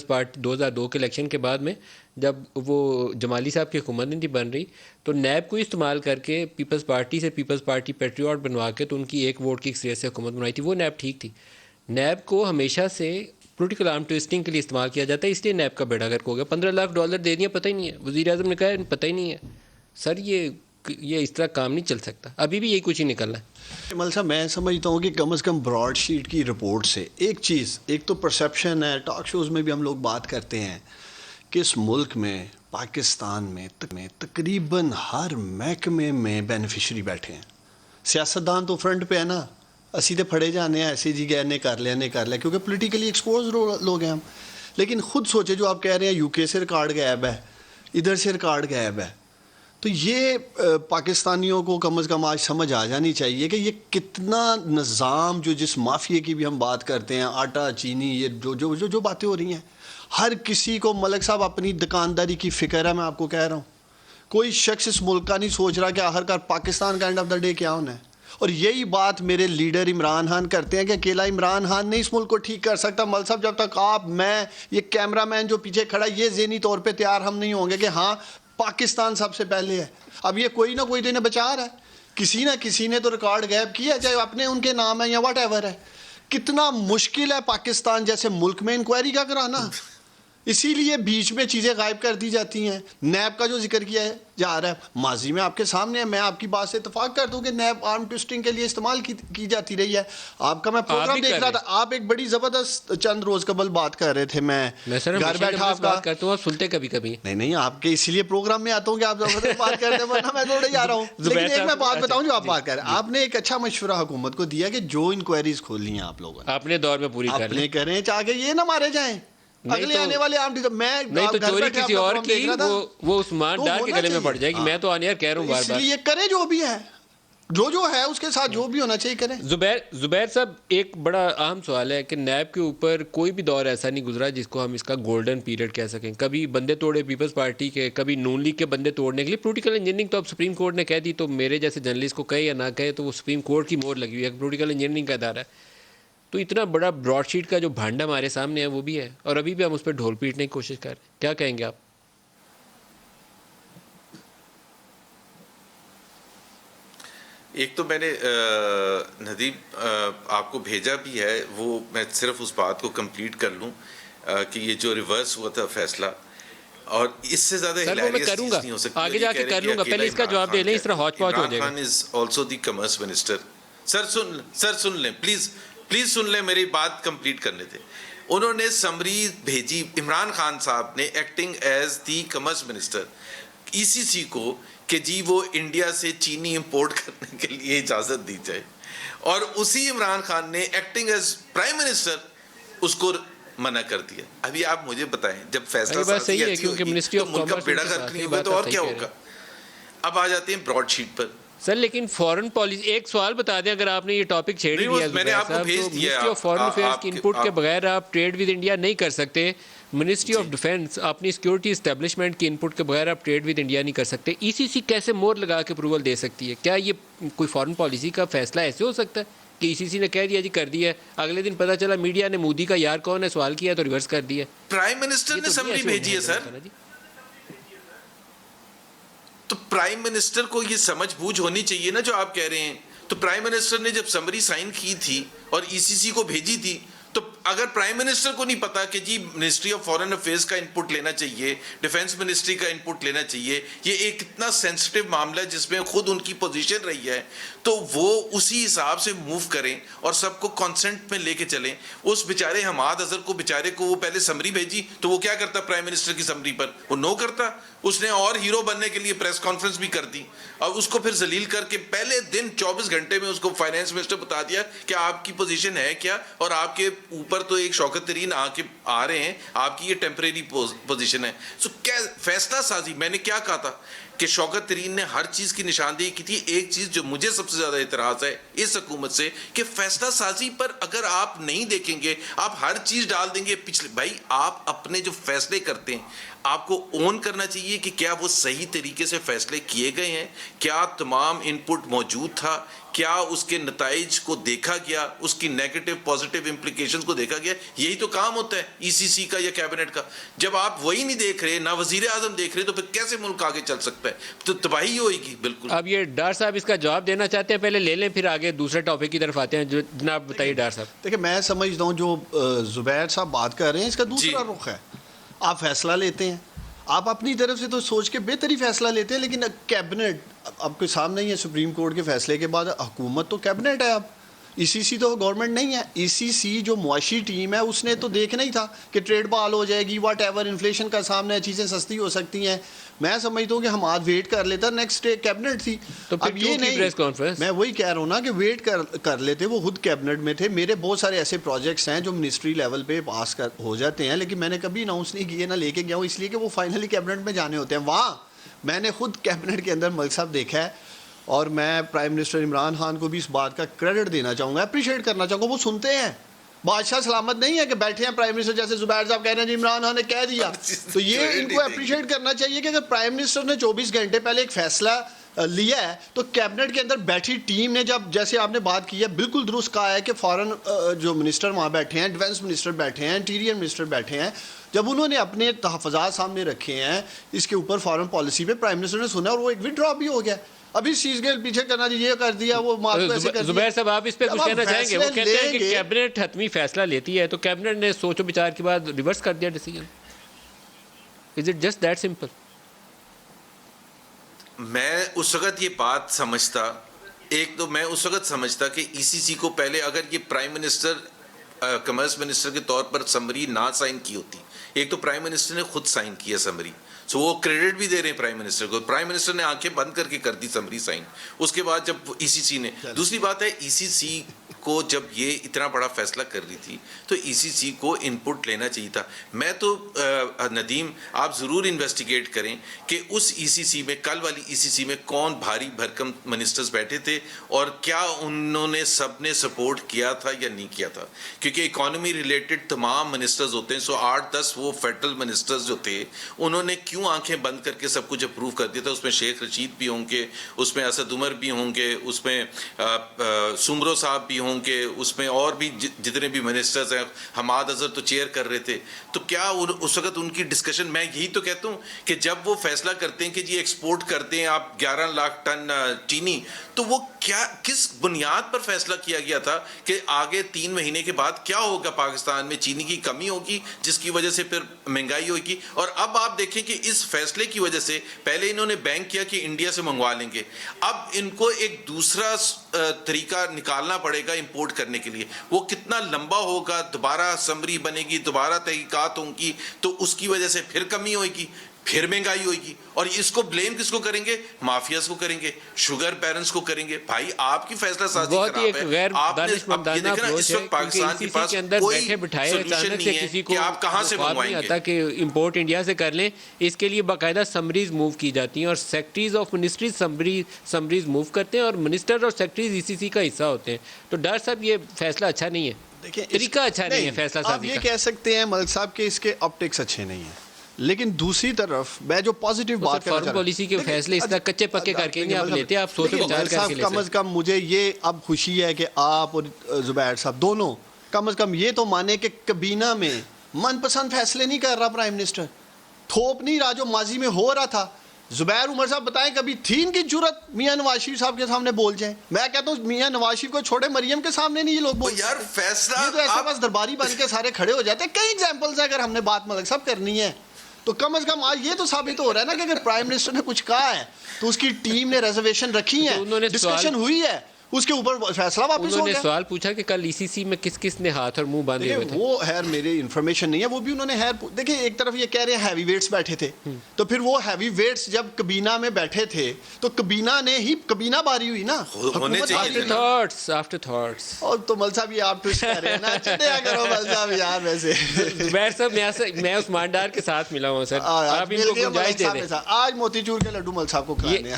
Peoples party 2002 کے election کے بعد میں جب وہ جمالی صاحب کی حکومت نہیں تھی بن رہی تو نیب کو استعمال کر کے پیپلز پارٹی سے پیپلز پارٹی پیٹریوٹ بنوا کے تو ان کی ایک ووٹ کی اکثریت سے حکومت بنائی تھی. وہ نیب ٹھیک تھی. نیب کو ہمیشہ سے پولیٹیکل آرم ٹویسٹنگ کے لیے استعمال کیا جاتا ہے, اس لیے نیب کا بیڑا غرق ہو گیا. $15 لاکھ دے دیا, پتہ ہی نہیں ہے. وزیر اعظم نے کہا پتہ ہی نہیں ہے. سر یہ اس طرح کام نہیں چل سکتا. ابھی بھی یہی کچھ ہی نکلنا ہے. مل صاحب میں سمجھتا ہوں کہ کم از کم براڈ شیٹ کی رپورٹ سے ایک چیز, ایک تو پرسیپشن ہے, ٹاک شوز میں بھی ہم لوگ بات کرتے ہیں کہ اس ملک میں پاکستان میں تقریباً ہر محکمے میں بینیفیشری بیٹھے ہیں. سیاستدان تو فرنٹ پہ ہے نا, اسی تے پھڑے جانے ہیں ایسے جی گئے کر لیا کیونکہ پولیٹیکلی ایکسپوز لوگ ہیں ہم. لیکن خود سوچے جو آپ کہہ رہے ہیں یو کے سے ریکارڈ غائب ہے, ادھر سے ریکارڈ غائب ہے, تو یہ پاکستانیوں کو کم از کم آج سمجھ آ جانی چاہیے کہ یہ کتنا نظام جس مافیا کی بھی ہم بات کرتے ہیں, آٹا چینی, یہ جو باتیں ہو رہی ہیں, ہر کسی کو ملک صاحب اپنی دکانداری کی فکر ہے. میں آپ کو کہہ رہا ہوں کوئی شخص اس ملک کا نہیں سوچ رہا کہ آخرکار پاکستان کا اینڈ آف دا ڈے کیا ہونا ہے. اور یہی بات میرے لیڈر عمران خان کرتے ہیں کہ اکیلا عمران خان نہیں اس ملک کو ٹھیک کر سکتا. مل صاحب جب تک آپ, میں, یہ کیمرہ مین جو پیچھے کھڑا, یہ ذہنی طور پہ تیار ہم نہیں ہوں گے کہ ہاں پاکستان سب سے پہلے ہے. اب یہ کوئی نہ کوئی تو انہیں بچا رہا ہے, کسی نہ کسی نے تو ریکارڈ غائب کیا, چاہے اپنے ان کے نام ہے یا واٹ ایور ہے. کتنا مشکل ہے پاکستان جیسے ملک میں انکوائری کا کرانا, اسی لیے بیچ میں چیزیں غائب کر دی جاتی ہیں. نیب کا جو ذکر کیا ہے جا رہا ہے ماضی میں آپ کے سامنے ہے, میں آپ کی بات سے اتفاق کرتا ہوں کہ نیب آرم ٹوسٹنگ کے لیے استعمال کی جاتی رہی ہے. آپ کا میں پروگرام دیکھ رہا تھا, آپ ایک بڑی زبردست چند روز قبل بات کر رہے تھے, میں گھر بیٹھا آپ بات کرتا ہوں, آپ سنتے کبھی کبھی نہیں آپ کے اسی لیے پروگرام میں آتا ہوں کہ آپ زبردست بات کرتے ہیں, ورنہ میں تھوڑے جا رہا ہوں. لیکن ایک میں بات بتاؤں جو آپ بات کر رہے ہیں, آپ نے ایک اچھا مشورہ حکومت کو دیا کہ جو انکوائریز کھولنی ہیں آپ لوگوں نے اپنے دور میں پوری کر لیں, کریں چاہے یہ نہ مارے جائیں اگلے آنے والے عام. میں نہیں تو چوری کسی اور کی وہ عثمان ڈار کے گلے میں پڑ جائے گی. میں تو آنیار کہہ رہا ہوں بار بار, اس لیے کریں جو بھی ہے, جو ہے اس کے ساتھ جو بھی ہونا چاہیے کریں. زبیر صاحب ایک بڑا اہم سوال ہے کہ نیب کے اوپر کوئی بھی دور ایسا نہیں گزرا جس کو ہم اس کا گولڈن پیریڈ کہہ سکیں. کبھی بندے توڑے پیپلز پارٹی کے, کبھی نون لیگ کے بندے توڑنے کے لیے پولیٹیکل انجینئرنگ تو اب سپریم کورٹ نے کہہ دی, تو میرے جیسے جرنلسٹ کو کہے یا نہ کہے تو وہ سپریم کورٹ کی مہر لگی ہوئی ہے, پولیٹیکل انجینئرنگ کا ادارہ ہے. تو اتنا بڑا براڈ شیٹ کا جو بھانڈا ہمارے سامنے ہے وہ بھی ہے, اور ابھی بھی ہم اس پہ ڈھول پیٹنے کی کوشش کر رہے ہیں. کیا کہیں گے آپ؟ ایک تو میں نے ندیم آپ کو بھیجا بھی ہے, وہ میں صرف اس بات کو کمپلیٹ کر لوں کہ یہ جو ریورس ہوا تھا فیصلہ, اور اس سے زیادہ ہلیریس چیز نہیں ہو سکتی. آگے جا کے کر لوں گا, پہلے اس کا جواب دے لیں, اس طرح ہاچ پاچ ہو جائے گا. Imran Khan is also the commerce minister. Sir سن لیں پلیز سن لیں, میری بات کمپلیٹ کرنے دیں. انہوں نے سمری بھیجی, عمران خان صاحب نے acting as the commerce minister ECC کو کہ جی وہ انڈیا سے چینی امپورٹ کرنے کے لیے اجازت دی جائے, اور اسی عمران خان نے ایکٹنگ ایز پرائم منسٹر اس کو منع کر دیا. ابھی آپ مجھے بتائیں جب فیصلہ سازی ایسی ہوگی تو ملک کا بیڑا غرق نہیں ہوگا تو اور کیا ہوگا. اب آ جاتے ہیں براڈ شیٹ پر. سر لیکن فورن پالیسی, ایک سوال بتا دیں, اگر آپ نے یہ ٹاپک چھیڑ دیا میں نے آپ کو بھیج دیا, منسٹری آف فارن افیئرز کی انپٹ کے بغیر آپ ٹریڈ ود انڈیا نہیں کر سکتے. منسٹری آف ڈیفینس اپنی سیکورٹی اسٹیبلشمنٹ کی انپٹ کے بغیر آپ ٹریڈ ود انڈیا نہیں کر سکتے. ECC کیسے مور لگا کے اپروول دے سکتی ہے؟ کیا یہ کوئی فارن پالیسی کا فیصلہ ایسے ہو سکتا ہے کہ ECC نے کہہ دیا جی کر دیا ہے, اگلے دن پتہ چلا میڈیا نے مودی کا یار کون ہے سوال کیا تو ریورس کر دیا؟ پرائم منسٹر نے سمری بھیجی ہے سر, تو پرائم منسٹر کو یہ سمجھ بوجھ ہونی چاہیے نا جو آپ کہہ رہے ہیں. تو پرائم منسٹر نے جب سمری سائن کی تھی اور ECC کو بھیجی تھی, تو اگر پرائم منسٹر کو نہیں پتا کہ جی منسٹری آف فارن افیئرز کا انپٹ لینا چاہیے, ڈیفینس منسٹری کا انپٹ لینا چاہیے, یہ ایک اتنا سینسٹیو معاملہ ہے جس میں خود ان کی پوزیشن رہی ہے, تو وہ اسی حساب سے موو کریں اور سب کو کانسنٹ میں لے کے چلیں. اس بیچارے حماد اظہر کو بیچارے کو وہ پہلے سمری بھیجی تو وہ کیا کرتا پرائم منسٹر کی سمری پر؟ وہ نو کرتا. اس نے اور ہیرو بننے کے لیے پریس کانفرنس بھی کر دی, اور اس کو پھر ذلیل کر کے پہلے دن 24 گھنٹے میں اس کو فائنانس منسٹر بتا دیا کہ آپ کی پوزیشن ہے کیا, اور آپ کے اوپر تو ایک شوکت ترین آ رہے ہیں, آپ کی یہ ٹیمپریری پوزیشن ہے. سو کیا فیصلہ سازی, میں نے کیا کہا تھا کہ شوکت ترین نے ہر چیز کی نشاندہی کی تھی. ایک چیز جو مجھے سب سے زیادہ اعتراض ہے اس حکومت سے کہ فیصلہ سازی پر اگر آپ نہیں دیکھیں گے, آپ ہر چیز ڈال دیں گے پچھلے. بھائی آپ اپنے جو فیصلے کرتے ہیں آپ کو اون کرنا چاہیے کہ کیا وہ صحیح طریقے سے فیصلے کیے گئے ہیں, کیا تمام ان پٹ موجود تھا, کیا اس کے نتائج کو دیکھا گیا, اس کی نیگیٹو پازیٹیو امپلیکیشنز کو دیکھا گیا؟ یہی تو کام ہوتا ہے ای سی سی کا یا کیبنٹ کا. جب آپ وہی نہیں دیکھ رہے, نہ وزیر اعظم دیکھ رہے, تو پھر کیسے ملک آگے چل سکتا ہے؟ تو تباہی ہوئے گی بالکل. اب یہ ڈار صاحب اس کا جواب دینا چاہتے ہیں, پہلے لے لیں پھر آگے دوسرے ٹاپک کی طرف آتے ہیں. جو جناب بتائیے ڈار صاحب. دیکھیں میں سمجھتا ہوں جو زبیر صاحب بات کر رہے ہیں اس کا دوسرا رخ ہے. آپ فیصلہ لیتے ہیں, آپ اپنی طرف سے تو سوچ کے بہتری فیصلہ لیتے ہیں, لیکن کیبنٹ آپ کے سامنے ہی ہے. سپریم کورٹ کے فیصلے کے بعد حکومت تو کیبنٹ ہے, اب ای سی سی تو گورنمنٹ نہیں ہے. ای سی سی جو معاشی ٹیم ہے اس نے تو دیکھنا ہی تھا کہ ٹریڈ بحال ہو جائے گی, واٹ ایور انفلیشن کا سامنا ہے, چیزیں سستی ہو سکتی ہیں. میں سمجھتا ہوں کہ ہم آج ویٹ کر لیتا, نیکسٹ ڈے کیبنٹ تھی. تو اب یہ نہیں, پریس کانفرنس میں وہی کہہ رہا ہوں نا کہ ویٹ کر لیتے, وہ خود کیبنٹ میں تھے. میرے بہت سارے ایسے پروجیکٹس ہیں جو منسٹری لیول پہ پاس ہو جاتے ہیں, لیکن میں نے کبھی اناؤنس نہیں کیے, نہ لے کے گیا ہوں, اس لیے کہ وہ فائنلی کیبنٹ میں جانے ہوتے ہیں. وہاں میں نے خود کیبنٹ کے اندر ملک صاحب دیکھا ہے, اور میں پرائم منسٹر عمران خان کو بھی اس بات کا کریڈٹ دینا چاہوں گا, اپریشیٹ کرنا چاہوں گا. وہ سنتے ہیں, بادشاہ سلامت نہیں ہے کہ بیٹھے ہیں پرائم منسٹر جیسے زبیر صاحب کہہ رہے ہیں جی عمران خان نے کہہ دیا. تو یہ ان کو اپریشیٹ کرنا چاہیے کہ اگر پرائم منسٹر نے 24 گھنٹے پہلے ایک فیصلہ لیا ہے تو کیبنٹ کے اندر بیٹھی ٹیم نے, جب جیسے آپ نے بات کی ہے بالکل درست کہا ہے کہ فارن جو منسٹر وہاں بیٹھے ہیں, ڈیفینس منسٹر بیٹھے ہیں, انٹیریئر منسٹر بیٹھے ہیں, جب انہوں نے اپنے تحفظات سامنے رکھے ہیں اس کے اوپر فارن پالیسی پہ, پرائم منسٹر نے سنا اور وہ ایک وڈرا بھی ہو گیا. ابھی اس چیز کے پیچھے کرنا یہ کر دیا, وہ زبیر صاحب آپ اس پہ کچھ کہنا چاہیں گے؟ وہ کہتے ہیں کہ کیبنٹ حتمی فیصلہ لیتی ہے, تو کیبنٹ نے سوچ و بچار کے بعد ریورس کر دیا decision. Is it just that simple? میں اس وقت یہ بات سمجھتا, ایک تو میں اس وقت سمجھتا کہ ای سی سی کو پہلے اگر یہ پرائم منسٹر کامرس منسٹر کے طور پر سمری نہ سائن کی ہوتی, ایک تو پرائم منسٹر نے خود سائن کیا سمری, سو وہ کریڈٹ بھی دے رہے ہیں پرائم منسٹر کو. پرائم منسٹر نے آنکھیں بند کر کے کر دی سمری سائن, اس کے بعد جب ای سی سی نے. دوسری بات ہے ای سی سی کو جب یہ اتنا بڑا فیصلہ کر رہی تھی تو ای سی سی کو ان پٹ لینا چاہیے تھا. میں تو ندیم آپ ضرور انویسٹیگیٹ کریں کہ اس ای سی سی میں, کل والی ای سی سی میں کون بھاری بھرکم منسٹرز بیٹھے تھے اور کیا انہوں نے سب نے سپورٹ کیا تھا یا نہیں کیا تھا. کیونکہ اکانومی ریلیٹڈ تمام منسٹرز ہوتے ہیں, سو 8-10 وہ فیڈرل منسٹرز جو تھے انہوں نے کیوں آنکھیں بند کر کے سب کچھ اپروو کر دیا تھا. اس میں شیخ رشید بھی ہوں گے, اس میں اسد عمر بھی ہوں گے, اس میں سمرو صاحب بھی ہوں گے, اس میں اور بھی جتنے بھی منسٹرز ہیں, حماد اظہر تو چیئر کر رہے تھے. تو کیا اس وقت ان کی ڈسکشن, میں یہی تو کہتا ہوں کہ جب وہ فیصلہ کرتے ہیں کہ جی ایکسپورٹ کرتے ہیں آپ 11 لاکھ ٹن چینی, تو وہ کیا کس بنیاد پر فیصلہ کیا گیا تھا کہ آگے 3 مہینے کے بعد کیا ہوگا, پاکستان میں چینی کی کمی ہوگی جس کی وجہ سے پھر مہنگائی ہوگی. اور اب آپ دیکھیں کہ اس فیصلے کی وجہ سے پہلے انہوں نے بینک کیا کہ انڈیا سے منگوا لیں گے, اب ان کو ایک دوسرا طریقہ نکالنا پڑے گا امپورٹ کرنے کے لیے. وہ کتنا لمبا ہوگا, دوبارہ اسمبلی بنے گی, دوبارہ تحقیقات ہوں گی, تو اس کی وجہ سے پھر کمی ہوئے گی, پھر مہنگائی ہوئے گی. اور اس کو بلیم کس کو کریں گے؟ مافیاز کو کریں گے, شوگر پیرنٹس کو کریں گے. بھائی آپ کی فیصلہ سازی بہت ہی ایک غیر دانشمندانہ اپروچ ہے. پاکستان کے پاس اندر بیٹھے بٹھائے اچانک سے کسی کو آپ کہاں سے منگوائیں گے آتا کہ امپورٹ انڈیا سے کر لیں. اس کے لیے باقاعدہ سمریز موو کی جاتی ہیں اور secretaries of ministries summaries move کرتے ہیں اور منسٹر اور سیکٹریز ای سی سی کا حصہ ہوتے ہیں. تو ڈار صاحب یہ فیصلہ اچھا نہیں ہے, طریقہ اچھا نہیں ہے فیصلہ سازی کا. آپ یہ کہہ سکتے ہیں ملک صاحب کہ اس کے آپٹکس اچھے نہیں ہیں, لیکن دوسری طرف میں جو پازیٹیو بات کرنا فارن پالیسی کے فیصلے اس طرح کچے پکے کر کے نہیں آپ لیتے, آپ سوچ وچار کر کے لیتے. کم از کم مجھے یہ اب خوشی ہے کہ آپ اور زبیر صاحب دونوں کم از کم یہ تو مانے کہ کابینہ میں من پسند فیصلے نہیں کر رہا پرائم منسٹر, تھوپ نہیں رہا جو ماضی میں ہو رہا تھا. زبیر عمر صاحب بتائیں کبھی تھی ان کی جرت میاں نواز شریف صاحب کے سامنے بول جائیں؟ میں کہتا ہوں میاں نواز شریف کو چھوڑے, مریم کے سامنے نہیں یہ لوگ بول یار فیصلہ, یہ تو ایسے بس درباری بن کے سارے کھڑے ہو جاتے ہیں. کئی ایگزامپلز ہیں, اگر ہم نے بات ملک صاحب کرنی ہے تو کم از کم آج یہ تو ثابت ہو رہا ہے نا کہ اگر پرائم منسٹر نے کچھ کہا ہے تو اس کی ٹیم نے ریزرویشن رکھی ہے, ڈسکشن ہوئی ہے, اس کے اوپر فیصلہ واپس ہو گیا. انہوں نے سوال پوچھا کہ کل ای سی سی میں کس کس نے ہاتھ اور منہ باندھے ہوئے تھے. وہ خیر میرے انفارمیشن نہیں ہے, وہ بھی انہوں نے دیکھیں ایک طرف یہ کہہ رہے ہیں ہیوی ویٹس بیٹھے تھے, تو پھر وہ ہیوی ویٹس جب کابینہ میں بیٹھے تھے تو کابینہ نے ہی کابینہ باری ہوئی نا, آفٹر تھاٹس. اور تو مل صاحب یہ آپ ٹویسٹ کر رہے ہیں نا, چٹیا کرو مل صاحب یار. ویسے زبیر صاحب میں عثمان ڈار کے ساتھ ملا ہوں سر, آپ ان کو گنجائش دے دیں. آج موتی چور کے لڈو مل صاحب کو کھلانے ہیں.